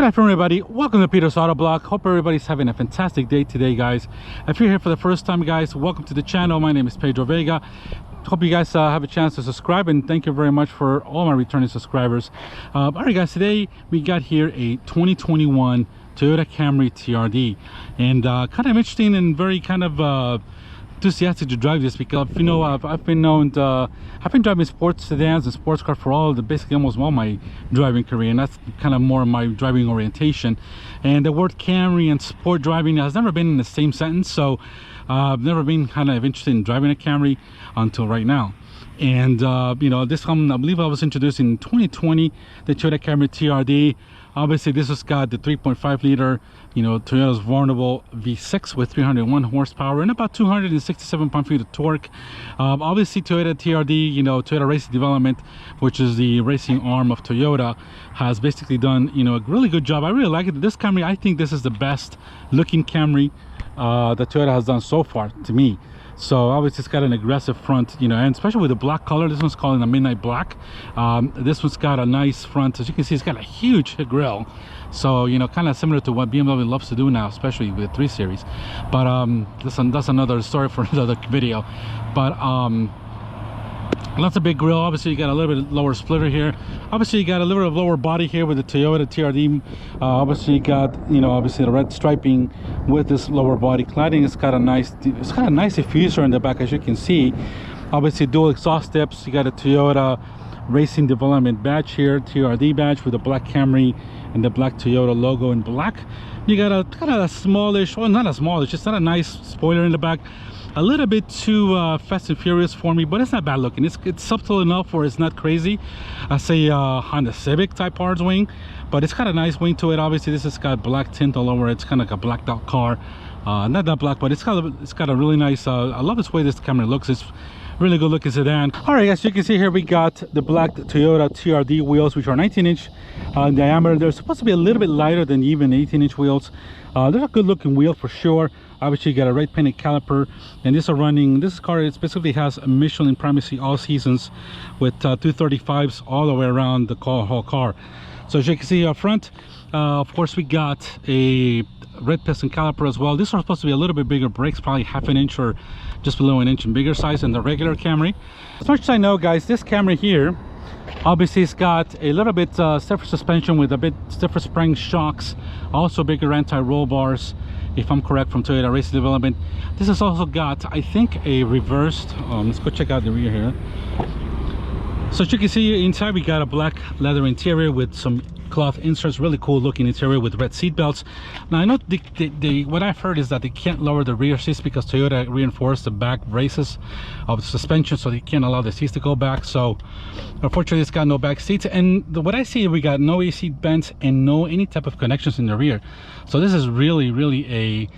Good afternoon, everybody. Welcome to Peter's Autoblog. Hope everybody's having a fantastic day today, guys. If you're here for the first time, guys, welcome to the channel. My name is Pedro Vega. Hope you guys have a chance to subscribe, and thank you very much for all my returning subscribers. All right, guys, today we got here a 2021 Toyota Camry TRD, and kind of interesting and very kind of enthusiastic to drive this, because you know I've been driving sports sedans and sports cars for basically almost all my driving career, and that's kind of more my driving orientation. And the word Camry and sport driving has never been in the same sentence, so I've never been kind of interested in driving a Camry until right now. And you know, this one, I believe I was introduced in 2020, the Toyota Camry TRD. Obviously this has got the 3.5 liter, you know, Toyota's vulnerable V6 with 301 horsepower and about 267 pound-feet of torque. Obviously Toyota TRD, you know, Toyota Racing Development, which is the racing arm of Toyota, has basically done, you know, a really good job. I really like it. This Camry, I think this is the best looking Camry that Toyota has done so far, to me. So obviously it's got an aggressive front, you know, and especially with the black color. This one's called a midnight black. This one's got a nice front. As you can see, it's got a huge grille, so you know, kind of similar to what BMW loves to do now, especially with 3 Series. But that's another story for another video. But that's a big grille. Obviously you got a little bit lower splitter here. Obviously you got a little bit of lower body here with the Toyota TRD. Obviously you got, you know, obviously the red striping with this lower body cladding. It's got a nice diffuser in the back, as you can see. Obviously dual exhaust tips. You got a Toyota Racing Development badge here, TRD badge, with the black Camry and the black Toyota logo in black. You got a kind of a smallish, well, not a smallish, just not a nice spoiler in the back. A little bit too Fast and Furious for me, but it's not bad looking. It's subtle enough where it's not crazy. I say Honda Civic type hard wing, but it's got a nice wing to it. Obviously this has got black tint all over it. It's kind of like a blacked out car. Not that black, but it's got a really nice, I love this way this Camry looks. It's really good looking sedan. All right, as you can see here, we got the black Toyota TRD wheels, which are 19-inch in diameter. They're supposed to be a little bit lighter than even 18-inch wheels. They're a good looking wheel for sure. Obviously you got a red painted caliper, and this car, it specifically has a Michelin Primacy all seasons with 235s all the way around the whole car. So as you can see up front, of course we got a red piston caliper as well. These are supposed to be a little bit bigger brakes, probably half an inch or just below an inch in bigger size than the regular Camry. As much as I know, guys, this Camry here, obviously it's got a little bit stiffer suspension with a bit stiffer spring shocks, also bigger anti-roll bars, if I'm correct, from Toyota Racing Development. This has also got, I think, a reversed, let's go check out the rear here. So as you can see inside, we got a black leather interior with some cloth inserts. Really cool looking interior with red seat belts. Now I know what I've heard is that they can't lower the rear seats because Toyota reinforced the back braces of the suspension, so they can't allow the seats to go back. So unfortunately it's got no back seats, and what I see, we got no AC vents and no any type of connections in the rear. So this is really a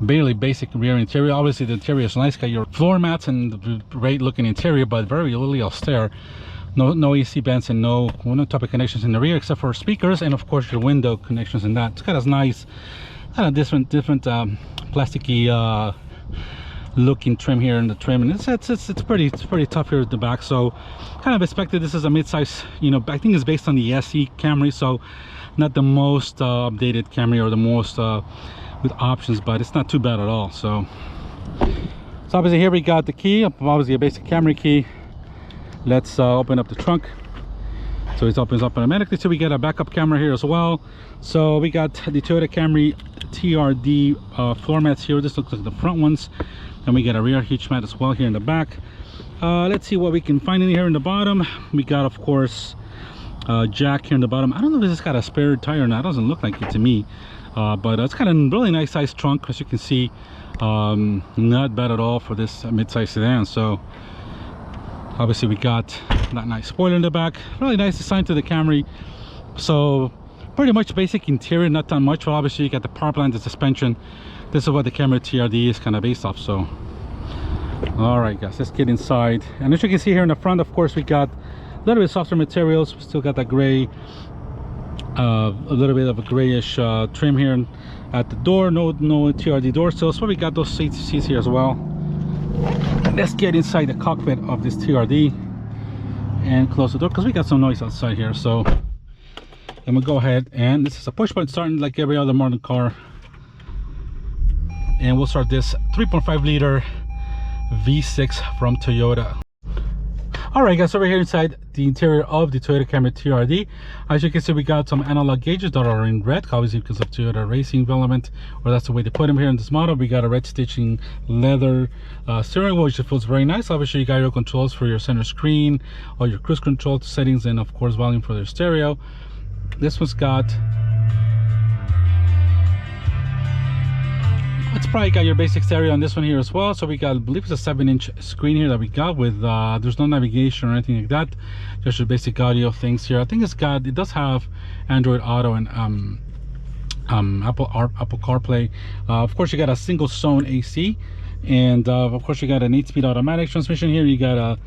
barely basic rear interior. Obviously the interior is nice, got your floor mats and great looking interior, but very really austere. No AC vents and no type of connections in the rear except for speakers, and of course your window connections in that. It's got a nice kind of different plasticky looking trim here in the trim, and it's pretty tough here at the back. So kind of expected. This is a mid-size, you know, I think it's based on the SE Camry, so not the most updated Camry or the most with options, but it's not too bad at all. So obviously here we got the key, obviously a basic Camry key. Let's open up the trunk. So it opens up automatically. So we get a backup camera here as well. So we got the Toyota Camry TRD floor mats here. This looks like the front ones, and we got a rear hitch mat as well here in the back. Let's see what we can find in here in the bottom. We got, of course, jack here in the bottom. I don't know if this has got a spare tire or not. It doesn't look like it to me, but it's got a really nice size trunk, as you can see. Not bad at all for this mid-size sedan. So obviously we got that nice spoiler in the back. Really nice design to the Camry. So pretty much basic interior, not that much. Well, obviously you got the power plant, the suspension. This is what the Camry TRD is kind of based off. So all right, guys, let's get inside. And as you can see here in the front, of course, we got a little bit softer materials. We still got that gray, a little bit of a grayish trim here at the door. No TRD door sills. So we got those seats here as well. Let's get inside the cockpit of this TRD and close the door because we got some noise outside here. So And we'll go ahead, and this is a push button starting like every other modern car. And we'll start this 3.5 liter V6 from Toyota. Alright guys, over here inside the interior of the Toyota Camry TRD, as you can see, we got some analog gauges that are in red, obviously because of Toyota racing element, or that's the way they put them here in this model. We got a red stitching leather steering wheel, which feels very nice. Obviously you got your controls for your center screen, all your cruise control settings, and of course volume for their stereo. This one's got, it's probably got your basic stereo on this one here as well. So we got, I believe it's a 7-inch screen here that we got with there's no navigation or anything like that, just your basic audio things here. I think it does have Android Auto and Apple CarPlay. Of course you got a single zone AC, and of course you got an 8-speed automatic transmission here. You got a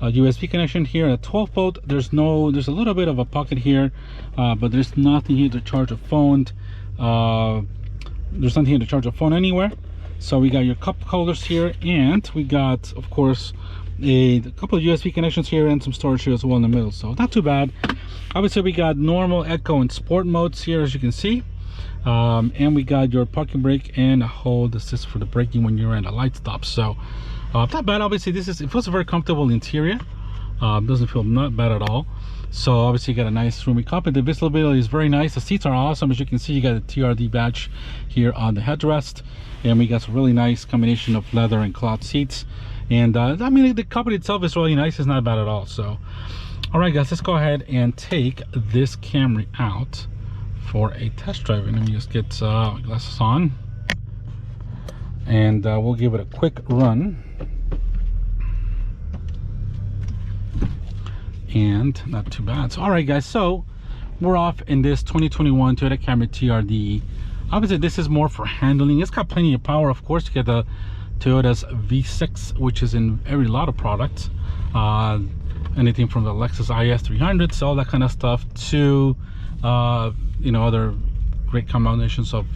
USB connection here, a 12-volt. There's a little bit of a pocket here, but there's nothing here to charge a phone. There's nothing here to charge a phone anywhere. So we got your cup holders here, and we got, of course, a couple of USB connections here and some storage here as well in the middle. So not too bad. Obviously we got normal, eco, and sport modes here, as you can see. And we got your parking brake and a hold assist for the braking when you're in a light stop. So not bad. Obviously it feels a very comfortable interior. Doesn't feel not bad at all. So obviously you got a nice roomy cockpit. The visibility is very nice. The seats are awesome. As you can see, you got a TRD badge here on the headrest, and we got some really nice combination of leather and cloth seats. And I mean, the cockpit itself is really nice. It's not bad at all. So all right guys, let's go ahead and take this Camry out for a test drive. And let me just get glasses on, and we'll give it a quick run. And not too bad. So all right guys, so we're off in this 2021 Toyota Camry TRD. Obviously this is more for handling. It's got plenty of power, of course. You get the Toyota's V6, which is in every lot of products, anything from the Lexus IS 300s, all that kind of stuff, to you know, other great combinations of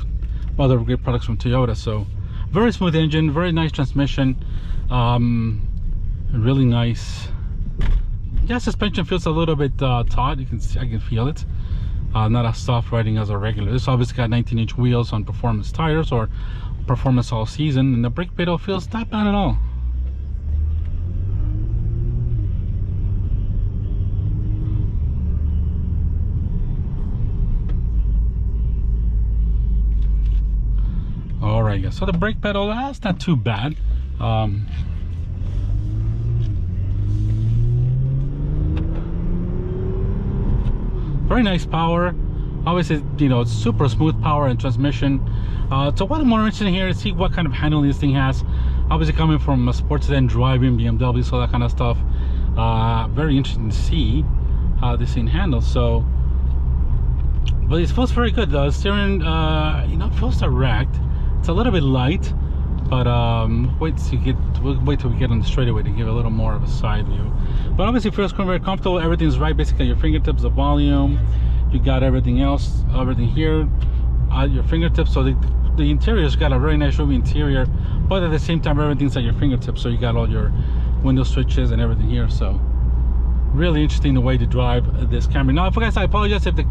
other great products from Toyota. So very smooth engine, very nice transmission, really nice. Yeah, suspension feels a little bit taut. You can see, I can feel it. Not as soft riding as a regular. This obviously got 19-inch wheels on performance tires, or performance all season, and the brake pedal feels not bad at all. All right, guys. So the brake pedal, that's not too bad. Very nice power. Obviously, you know, it's super smooth power and transmission. So what I'm more interested in here is see what kind of handling this thing has. Obviously coming from a sports sedan, driving BMW, so that kind of stuff. Very interesting to see how this thing handles. So, but it feels very good. The steering, you know, feels direct. It's a little bit light, but wait till we get on the straightaway to give a little more of a side view. But obviously it feels very comfortable. Everything's right basically at your fingertips. The volume, you got everything else, everything here at your fingertips. So the interior's got a very nice roomy interior, but at the same time everything's at your fingertips. So you got all your window switches and everything here. So really interesting the way to drive this Camry. Now, guys, I apologize if the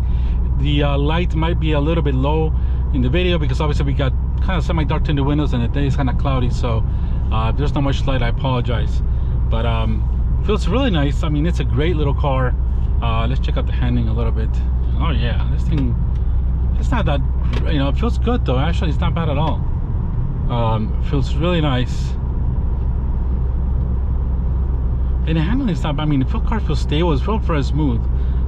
light might be a little bit low in the video, because obviously we got kind of semi-dark tinted windows and the day is kind of cloudy. So if there's not much light, I apologize. But feels really nice. I mean, it's a great little car. Let's check out the handling a little bit. Oh yeah, this thing, it's not that, you know, it feels good though. Actually, it's not bad at all. Feels really nice, and the handling is not bad. I mean, the car feels stable. It's real very smooth.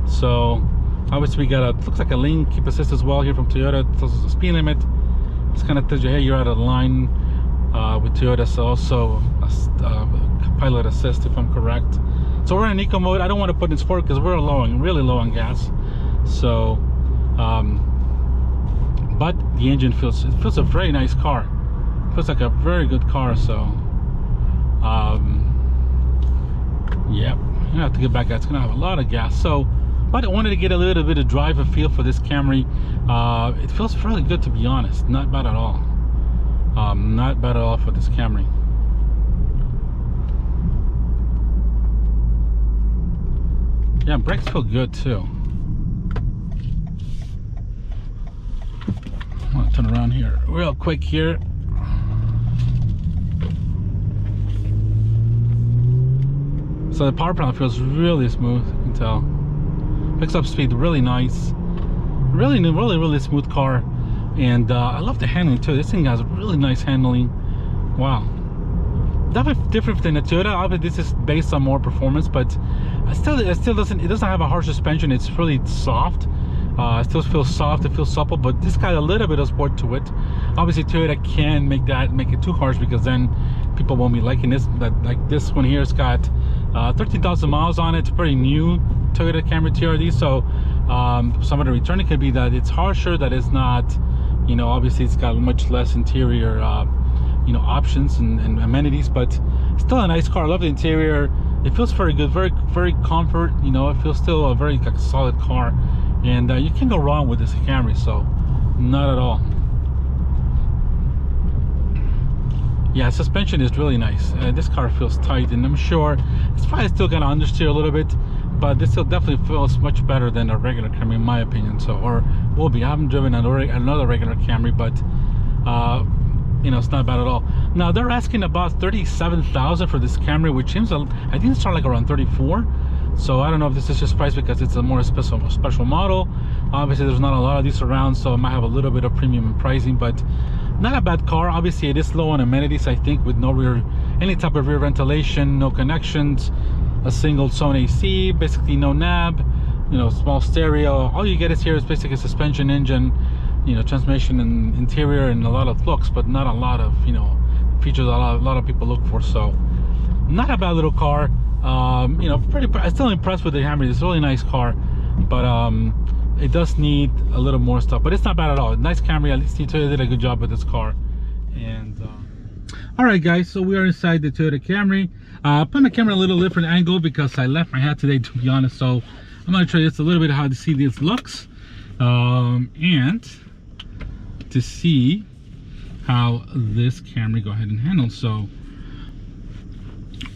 So obviously we got a, looks like a lane keep assist as well here from Toyota. It tells us the speed limit. It's kind of tells you, hey, you're out of line with Toyota. So also pilot assist, if I'm correct. So we're in eco mode. I don't want to put in sport because we're really low on gas. So but the engine feels a very nice car. It feels like a very good car. So yeah, I have to get back. It's gonna have a lot of gas. So, but I wanted to get a little bit of drive and feel for this Camry. It feels really good, to be honest. Not bad at all. Not bad at all for this Camry. Yeah, brakes feel good too. I'm gonna turn around here real quick here. So the power panel feels really smooth, you can tell. Picks up speed really nice. Really smooth car. And I love the handling too. This thing has really nice handling. Wow. Definitely different than the Toyota. Obviously this is based on more performance, but it still doesn't have a harsh suspension. It's really soft. It still feels soft, it feels supple, but this got a little bit of sport to it. Obviously Toyota can make it too harsh, because then people won't be liking this. But like this one here, it's got 13,000 miles on it. It's pretty new Toyota Camry TRD. So some of the return, it could be that it's harsher, that it's not, you know, obviously it's got much less interior you know, options and amenities, but still a nice car. I love the interior. It feels very good, very comfort, you know. It feels still a very like, solid car, and you can't go wrong with this Camry, so not at all. Yeah, suspension is really nice. This car feels tight, and I'm sure it's probably still gonna understeer a little bit, but this still definitely feels much better than a regular Camry in my opinion. So, or will be. I haven't driven another regular Camry, but you know, it's not bad at all. Now they're asking about $37,000 for this Camry, which seems, I think it's like around 34. So I don't know if this is just priced because it's a more special model. Obviously there's not a lot of these around, so it might have a little bit of premium pricing, but not a bad car. Obviously it is low on amenities, I think, with no any type of rear ventilation, no connections, a single zone AC, basically no nab, you know, small stereo. All you get is here is basically a suspension, engine, you know, transmission and interior, and a lot of looks, but not a lot of, you know, features a lot of people look for. So not a bad little car. You know, I'm still impressed with the Camry. It's a really nice car, but it does need a little more stuff, but it's not bad at all. Nice Camry. At least Toyota did a good job with this car. And all right guys, so we are inside the Toyota Camry. Put my camera a little different angle because I left my hat today, to be honest. So I'm going to show you just a little bit of how to see this looks, and to see how this Camry go ahead and handle. So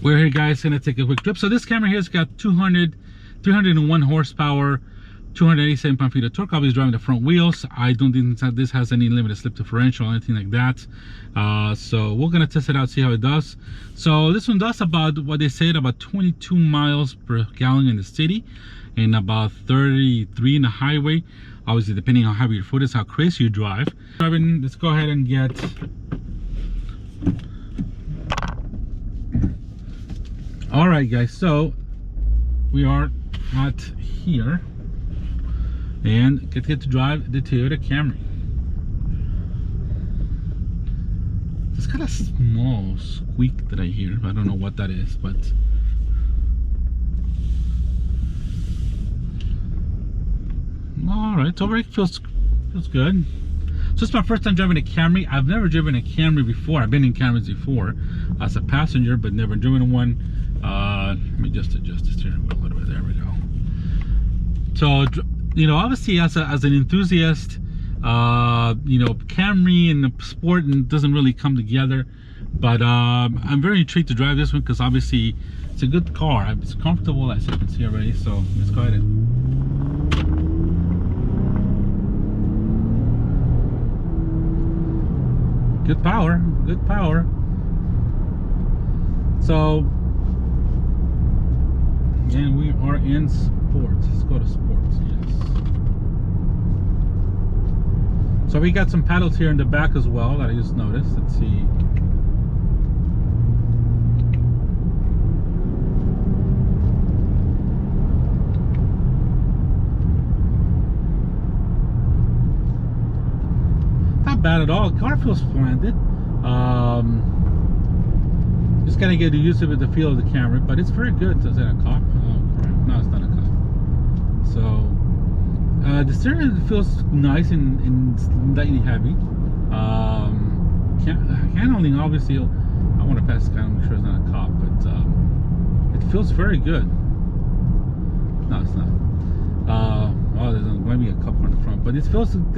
we're here guys, gonna take a quick trip. So this Camry here's got 301 horsepower, 287 pound-feet of torque. Obviously driving the front wheels. I don't think that this has any limited slip differential or anything like that. So we're gonna test it out, see how it does. So this one does about what they said, about 22 miles per gallon in the city, and about 33 in the highway. Obviously depending on how heavy your foot is, how crazy you drive. Let's go ahead and get all right guys, so we are at here and get to drive the Toyota Camry. It's got a small squeak that I hear. I don't know what that is, but all right, so it feels good. So it's my first time driving a Camry. I've never driven a Camry before. I've been in Camrys before as a passenger, but never driven one. Let me just adjust the steering wheel a little bit. There we go. So, you know, obviously as an enthusiast, you know, Camry and the sport doesn't really come together. But I'm very intrigued to drive this one because obviously it's a good car. It's comfortable, as you can see already. So let's go ahead and good power. So, and we are in sports. Let's go to sports. Yes. So we got some paddles here in the back as well that I just noticed. Let's see. Not bad at all. The car feels splendid. Just gotta get used to the feel of the Camry, but it's very good. Is that a cop? Oh crap! No, it's not a cop. So the steering feels nice and slightly heavy. Handling, obviously, I want to pass this guy and make sure it's not a cop, but it feels very good. No, it's not. Oh, there's maybe a couple on the front, but the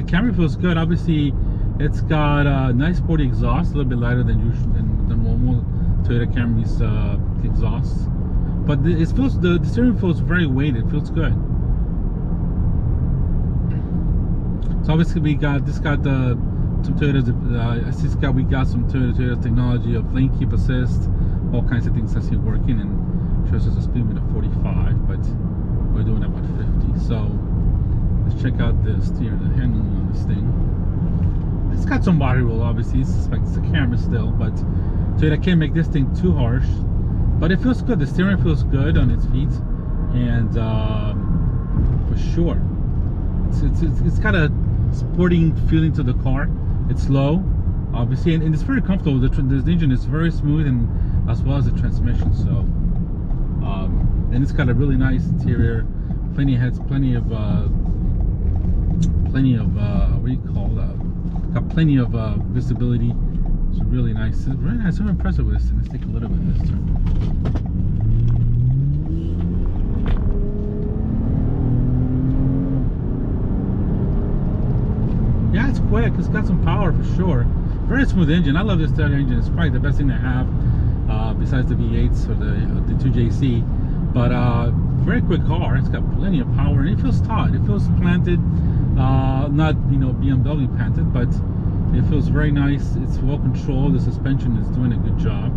Camry feels good. Obviously, it's got a nice sporty exhaust, a little bit lighter than usual than normal Toyota Camry's exhaust, but the steering feels very weighted. It feels good. So obviously we got some Toyotas. We got some Toyota technology of lane keep assist, all kinds of things I see working, and shows us a speed limit of 45, but we're doing about 50. So let's check out the handling on this thing. It's got some body roll, obviously. I suspect it's a Camry still, but Toyota can't make this thing too harsh. But it feels good. The steering feels good on its feet, and for sure, it's got a sporting feeling to the car. It's low, obviously, and it's very comfortable. The engine is very smooth, and as well as the transmission. So, and it's got a really nice interior. Plenty of what do you call that? Got plenty of visibility. It's really nice. It's very nice. I'm impressed with this. Let's take a little bit of this turn. Yeah, it's quick. It's got some power for sure. Very smooth engine. I love this Toyota engine. It's probably the best thing they have, besides the V8s or the 2JC. But very quick car. It's got plenty of power, and it feels taut. It feels planted. Not BMW planted, but it feels very nice. It's well controlled. The suspension is doing a good job.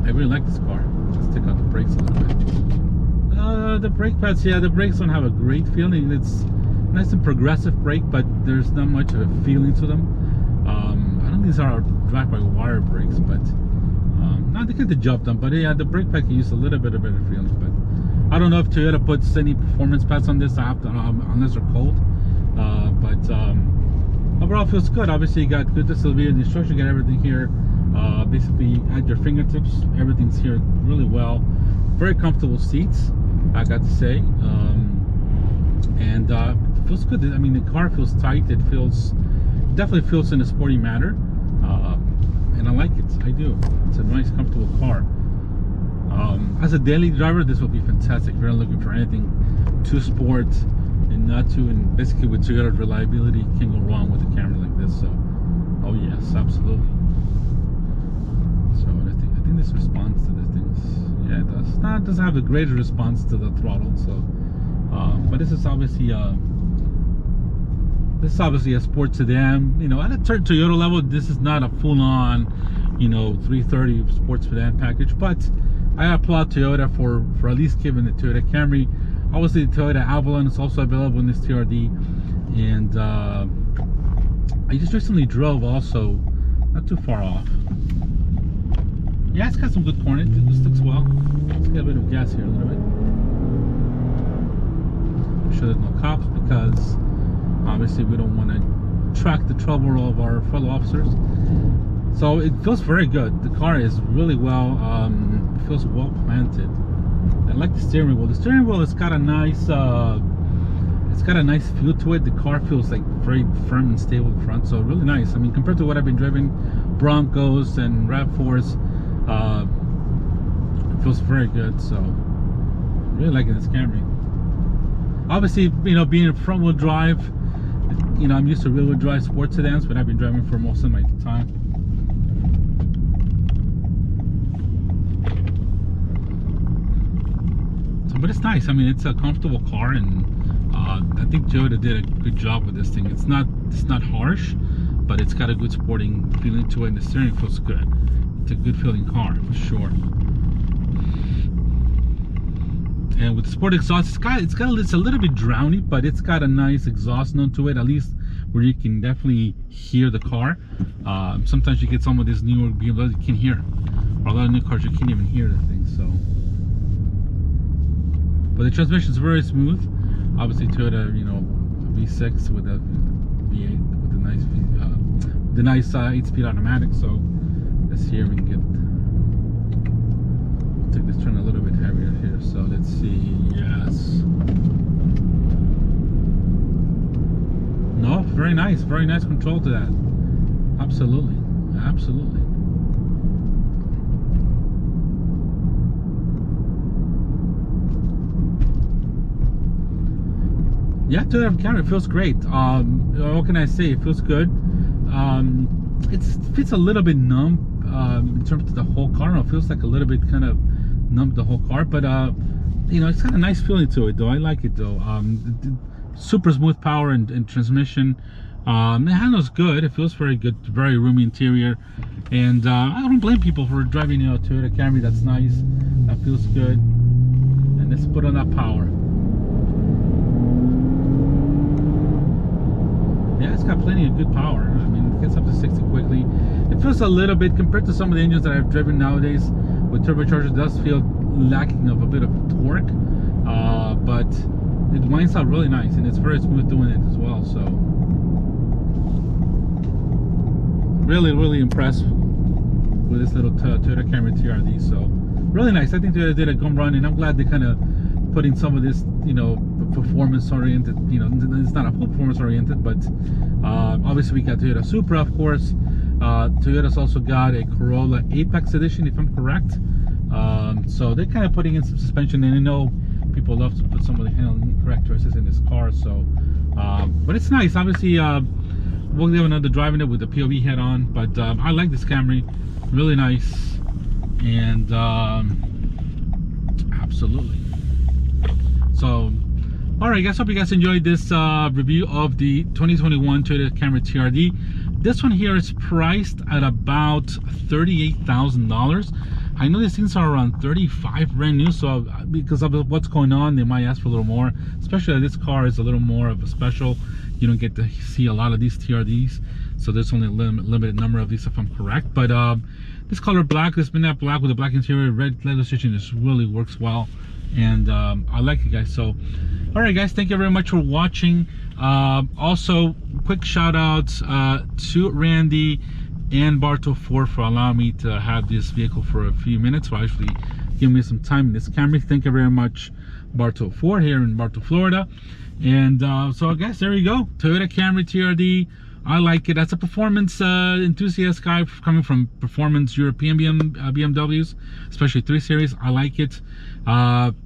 I really like this car. Let's take out the brakes a little bit. The brake pads, yeah, the brakes don't have a great feeling. It's nice and progressive brake, but there's not much of a feeling to them. I don't think these are drive-by-wire brakes, but no, they get the job done. But yeah, the brake pad can use a little bit of better feeling. But I don't know if Toyota puts any performance pads on this. I have to, unless they're cold. But overall, feels good. Obviously, you got good visibility in the instruction. You got everything here. Basically, at your fingertips, everything's here really well. Very comfortable seats, I got to say. And it feels good. I mean, the car feels tight. It definitely feels in a sporty manner, and I like it. I do. It's a nice, comfortable car. As a daily driver, this will be fantastic. If you're looking for anything to sport and not to, and basically with Toyota reliability, you can't go wrong with a camera like this. So, oh yes, absolutely. So I think this responds to the things. Yeah, it does. It doesn't have the greatest response to the throttle. So. But this is obviously a sports sedan. At a Toyota level, this is not a full-on, 330 sports sedan package. But I applaud Toyota for at least giving the Toyota Camry. Obviously, the Toyota Avalon is also available in this TRD, and I just recently drove also, not too far off. Yeah, it's got some good cornering. It sticks well. Let's get a bit of gas here a little bit. Sure there's no cops, because obviously we don't want to attract the trouble of our fellow officers. So it feels very good. The car is really well, it feels well planted. I like the steering wheel. The steering wheel has got a nice feel to it. The car feels like very firm and stable in front, so really nice. I mean, compared to what I've been driving, Broncos and RAV4s, it feels very good. So really liking this Camry. Obviously, being in front-wheel drive, I'm used to rear-wheel drive sports sedans, but I've been driving for most of my time. So, but it's nice. I mean, it's a comfortable car, and I think Toyota did a good job with this thing. It's not harsh, but it's got a good sporting feeling to it, and the steering feels good. It's a good feeling car for sure. And with the sport exhaust, it's a little bit drowny, but it's got a nice exhaust note to it, at least where you can definitely hear the car. Sometimes you get some of these newer BMWs you can't hear, or a lot of new cars you can't even hear the thing. So, but the transmission is very smooth. Obviously, Toyota, V6 with a V8 with the nice 8-speed automatic. So let's see here, we can get. Take this turn a little bit heavier here, so let's see. Yes, no, very nice control to that. Absolutely. Yeah, Toyota Camry feels great. What can I say? It feels good. It fits a little bit numb in terms of the whole car. It feels like a little bit kind of numb the whole car, but it's got a nice feeling to it though. I like it though. super smooth power and transmission. It handles good. It feels very good, very roomy interior, and I don't blame people for driving, you know, Toyota Camry. That's nice, that feels good. And let's put on that power. Yeah, it's got plenty of good power. I mean, it gets up to 60 quickly. It feels a little bit, compared to some of the engines that I've driven nowadays with turbochargers, it does feel lacking of a bit of torque, but it winds out really nice, and it's very smooth doing it as well. So really impressed with this little Toyota Camry TRD. So really nice. I think Toyota did a good run, and I'm glad they kind of putting some of this, you know, performance oriented, you know, it's not a full performance oriented, but obviously we got Toyota Supra, of course. Toyota's also got a Corolla Apex edition, if I'm correct. So they're kind of putting in some suspension, and I know people love to put some of the handling characteristics in this car. So but it's nice. Obviously we'll have another driving it with the POV head on, but I like this Camry, really nice. And absolutely. So all right guys, hope you guys enjoyed this review of the 2021 Toyota Camry TRD. This one here is priced at about $38,000. I know these things are around 35 brand new, so because of what's going on, they might ask for a little more, especially this car is a little more of a special. You don't get to see a lot of these TRDs, so there's only a limited number of these, if I'm correct. But this color black, this midnight black with a black interior, red leather stitching, this really works well, and I like it, guys. So all right guys, thank you very much for watching. Also quick shout outs to Randy and Bartow Ford for allowing me to have this vehicle for a few minutes, for actually giving me some time in this Camry. Thank you very much, Bartow Ford here in Bartow, Florida. And so I guess there you go, Toyota Camry TRD. I like it. As a performance enthusiast guy coming from performance European BMWs, especially 3 Series, I like it.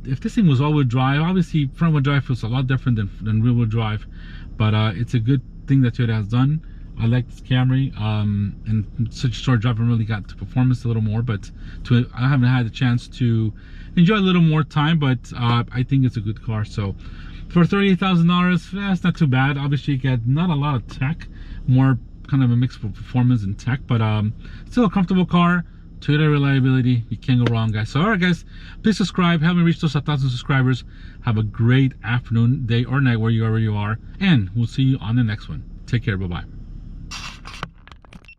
If this thing was all-wheel drive, obviously front-wheel drive feels a lot different than rear-wheel drive, but it's a good thing that Toyota has done. I like this Camry, and such a short drive, I really got to performance a little more, but I haven't had the chance to enjoy a little more time, but I think it's a good car. So for $38,000, that's not too bad. Obviously you get not a lot of tech, more kind of a mix of performance and tech, but still a comfortable car. Toyota reliability, you can't go wrong, guys. So all right guys, please subscribe. Help me reach those 1,000 subscribers. Have a great afternoon, day, or night, wherever you are, and we'll see you on the next one. Take care. Bye-bye.